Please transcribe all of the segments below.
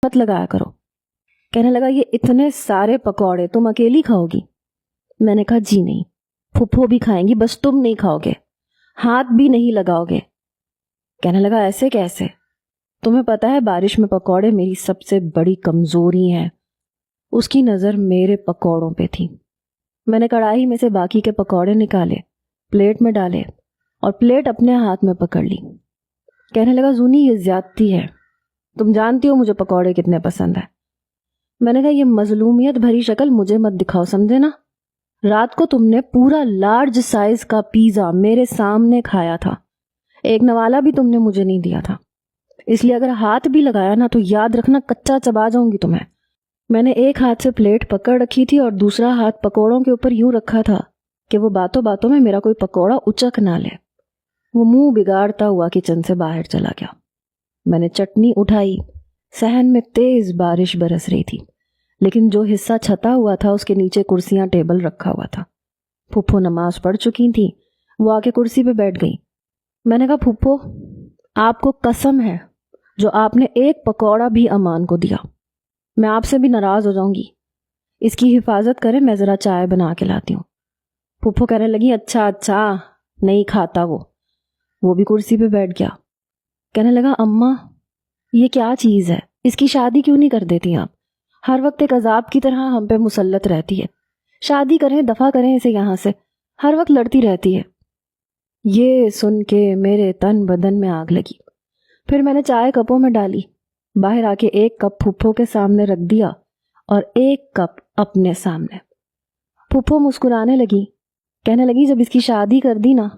مت لگایا کرو۔ کہنے لگا یہ اتنے سارے پکوڑے تم اکیلی کھاؤ گی؟ میں نے کہا جی نہیں، پھپھو بھی کھائیں گی، بس تم نہیں کھاؤ گے، ہاتھ بھی نہیں لگاؤ گے۔ کہنے لگا ایسے کیسے؟ تمہیں پتا ہے بارش میں پکوڑے میری سب سے بڑی کمزوری ہیں۔ اس کی نظر میرے پکوڑوں پہ تھی۔ میں نے کڑاہی میں سے باقی کے پکوڑے نکالے، پلیٹ میں ڈالے اور پلیٹ اپنے ہاتھ میں پکڑ لی۔ کہنے لگا زونی یہ زیادتی ہے، تم جانتی ہو مجھے پکوڑے کتنے پسند ہیں۔ میں نے کہا یہ مظلومیت بھری شکل مجھے مت دکھاؤ، سمجھے نا؟ رات کو تم نے پورا لارج سائز کا پیزا میرے سامنے کھایا تھا، ایک نوالا بھی تم نے مجھے نہیں دیا تھا، اس لیے اگر ہاتھ بھی لگایا نا تو یاد رکھنا کچا چبا جاؤں گی تمہیں۔ میں نے ایک ہاتھ سے پلیٹ پکڑ رکھی تھی اور دوسرا ہاتھ پکوڑوں کے اوپر یوں رکھا تھا کہ وہ باتوں باتوں میں میرا کوئی پکوڑا اچک نہ لے۔ وہ منہ بگاڑتا ہوا کچن سے باہر چلا گیا۔ میں نے چٹنی اٹھائی، صحن میں تیز بارش برس رہی تھی، لیکن جو حصہ چھتا ہوا تھا اس کے نیچے کرسیاں ٹیبل رکھا ہوا تھا۔ پھپھو نماز پڑھ چکی تھی، وہ آ کے کرسی پہ بیٹھ گئی۔ میں نے کہا پھپھو آپ کو قسم ہے جو آپ نے ایک پکوڑا بھی امان کو دیا، میں آپ سے بھی ناراض ہو جاؤں گی، اس کی حفاظت کریں، میں ذرا چائے بنا کے لاتی ہوں۔ پھپھو کہنے لگی اچھا نہیں کھاتا وہ بھی کرسی پہ بیٹھ گیا۔ کہنے لگا اماں یہ کیا چیز ہے، اس کی شادی کیوں نہیں کر دیتی آپ؟ ہر وقت ایک عذاب کی طرح ہم پہ مسلط رہتی ہے، شادی کریں، دفع کریں اسے یہاں سے، ہر وقت لڑتی رہتی ہے۔ یہ سن کے میرے تن بدن میں آگ لگی۔ پھر میں نے چائے کپوں میں ڈالی، باہر آ کے ایک کپ پھپھو کے سامنے رکھ دیا اور ایک کپ اپنے سامنے۔ پھپھو مسکرانے لگی، کہنے لگی جب اس کی شادی کر دی نا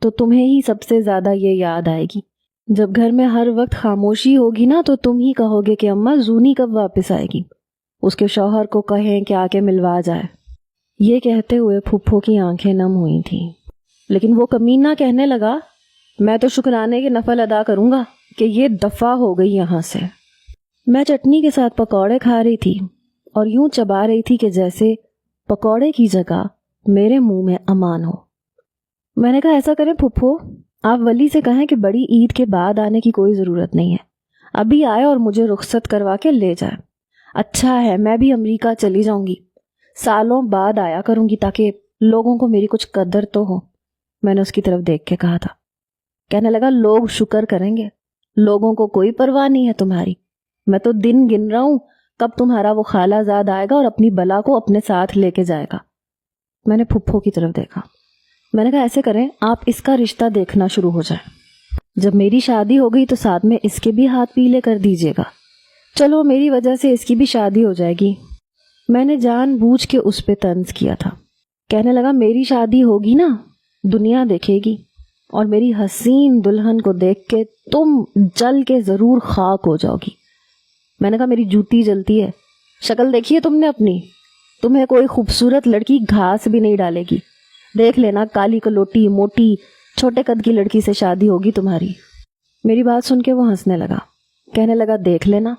تو تمہیں ہی سب سے زیادہ یہ یاد آئے گی۔ جب گھر میں ہر وقت خاموشی ہوگی نا تو تم ہی کہو گے کہ اماں زونی کب واپس آئے گی، اس کے شوہر کو کہیں کہ آ کے ملوا جائے۔ یہ کہتے ہوئے پھپھو کی آنکھیں نم ہوئی تھیں، لیکن وہ کمینہ کہنے لگا میں تو شکرانے کے نفل ادا کروں گا کہ یہ دفع ہو گئی یہاں سے۔ میں چٹنی کے ساتھ پکوڑے کھا رہی تھی اور یوں چبا رہی تھی کہ جیسے پکوڑے کی جگہ میرے منہ میں امان ہو۔ میں نے کہا ایسا کریں پھپھو آپ ولی سے کہیں کہ بڑی عید کے بعد آنے کی کوئی ضرورت نہیں ہے، ابھی آئے اور مجھے رخصت کروا کے لے جائے۔ اچھا ہے میں بھی امریکہ چلی جاؤں گی، سالوں بعد آیا کروں گی تاکہ لوگوں کو میری کچھ قدر تو ہو۔ میں نے اس کی طرف دیکھ کے کہا تھا۔ کہنے لگا لوگ شکر کریں گے، لوگوں کو کوئی پرواہ نہیں ہے تمہاری، میں تو دن گن رہا ہوں کب تمہارا وہ خالہ زاد آئے گا اور اپنی بلا کو اپنے ساتھ لے کے جائے گا۔ میں نے پھپھو کی طرف دیکھا، میں نے کہا ایسے کریں آپ اس کا رشتہ دیکھنا شروع ہو جائیں، جب میری شادی ہو گئی تو ساتھ میں اس کے بھی ہاتھ پیلے کر دیجیے گا، چلو میری وجہ سے اس کی بھی شادی ہو جائے گی۔ میں نے جان بوجھ کے اس پہ طنز کیا تھا۔ کہنے لگا میری شادی ہوگی نا دنیا دیکھے گی اور میری حسین دلہن کو دیکھ کے تم جل کے ضرور خاک ہو جاؤ گی۔ میں نے کہا میری جوتی جلتی ہے، شکل دیکھی ہے تم نے اپنی، تمہیں کوئی خوبصورت لڑکی گھاس بھی نہیں ڈالے گی، دیکھ لینا کالی کلوٹی موٹی چھوٹے قد کی لڑکی سے شادی ہوگی تمہاری۔ میری بات سن کے وہ ہنسنے لگا، کہنے لگا دیکھ لینا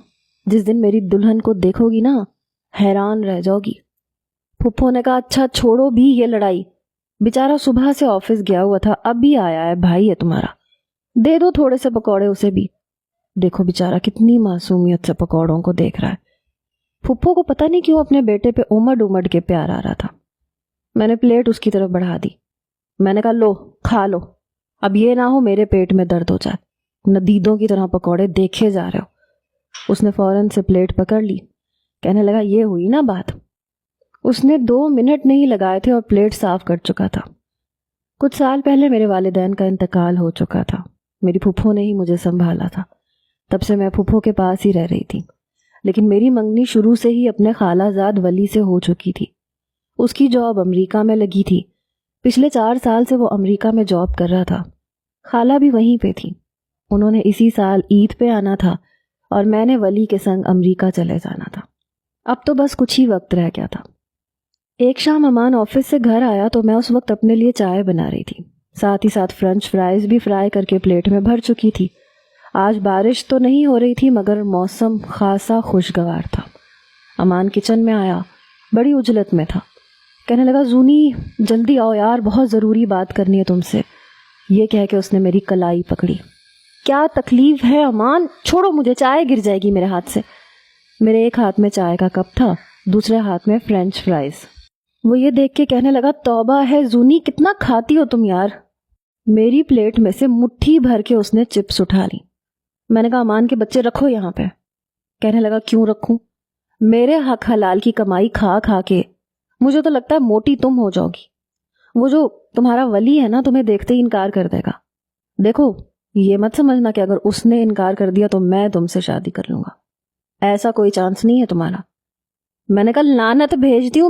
جس دن میری دلہن کو دیکھو گی نا حیران رہ جاؤ گی۔ پھپھو نے کہا اچھا چھوڑو بھی یہ لڑائی، بیچارہ صبح سے آفس گیا ہوا تھا، ابھی آیا ہے، بھائی ہے تمہارا، دے دو تھوڑے سے پکوڑے اسے بھی۔ دیکھو بیچارہ کتنی معصومیت سے پکوڑوں کو دیکھ رہا ہے۔ پھپھو کو پتہ نہیں کیوں اپنے بیٹے پہ امڑ امڑ کے پیار آ رہا تھا۔ میں نے پلیٹ اس کی طرف بڑھا دی، میں نے کہا لو کھا لو، اب یہ نہ ہو میرے پیٹ میں درد ہو جائے، ندیدوں کی طرح پکوڑے دیکھے جا رہے ہو۔ اس نے فوراً سے پلیٹ پکڑ لی، کہنے لگا یہ ہوئی نا بات۔ اس نے 2 منٹ نہیں لگائے تھے اور پلیٹ صاف کر چکا تھا۔ کچھ سال پہلے میرے والدین کا انتقال ہو چکا تھا، میری پھپھو نے ہی مجھے سنبھالا تھا، تب سے میں پھپھو کے پاس ہی رہ رہی تھی، لیکن میری منگنی شروع سے ہی اپنے خالہ زاد ولی سے ہو چکی تھی۔ اس کی جاب امریکہ میں لگی تھی، پچھلے 4 سال سے وہ امریکہ میں جاب کر رہا تھا، خالہ بھی وہیں پہ تھی۔ انہوں نے اسی سال عید پہ آنا تھا اور میں نے ولی کے سنگ امریکہ چلے جانا تھا۔ اب تو بس کچھ ہی وقت رہ گیا تھا۔ ایک شام امان آفس سے گھر آیا تو میں اس وقت اپنے لیے چائے بنا رہی تھی، ساتھ ہی ساتھ فرنچ فرائز بھی فرائی کر کے پلیٹ میں بھر چکی تھی۔ آج بارش تو نہیں ہو رہی تھی مگر موسم خاصا خوشگوار تھا۔ امان کچن میں آیا، بڑی عجلت میں تھا، کہنے لگا زونی جلدی آؤ یار، بہت ضروری بات کرنی ہے تم سے۔ یہ کہہ کے اس نے میری کلائی پکڑی۔ کیا تکلیف ہے امان، چھوڑو مجھے، چائے گر جائے گی میرے ہاتھ سے۔ میرے ایک ہاتھ میں چائے کا کپ تھا، دوسرے ہاتھ میں فرینچ فرائز۔ وہ یہ دیکھ کے کہنے لگا توبہ ہے زونی، کتنا کھاتی ہو تم یار۔ میری پلیٹ میں سے مٹھی بھر کے اس نے چپس اٹھا لی۔ میں نے کہا امان کے بچے رکھو یہاں پہ۔ کہنے لگا کیوں رکھوں؟ میرے حق حلال کی کمائی کھا کھا کے مجھے تو لگتا ہے موٹی تم ہو جاؤ گی۔ وہ جو تمہارا ولی ہے نا تمہیں دیکھتے ہی انکار کر دے گا۔ دیکھو یہ مت سمجھنا کہ اگر اس نے انکار کر دیا تو میں تم سے شادی کر لوں گا، ایسا کوئی چانس نہیں ہے تمہارا۔ میں نے کہا لعنت بھیجتی ہوں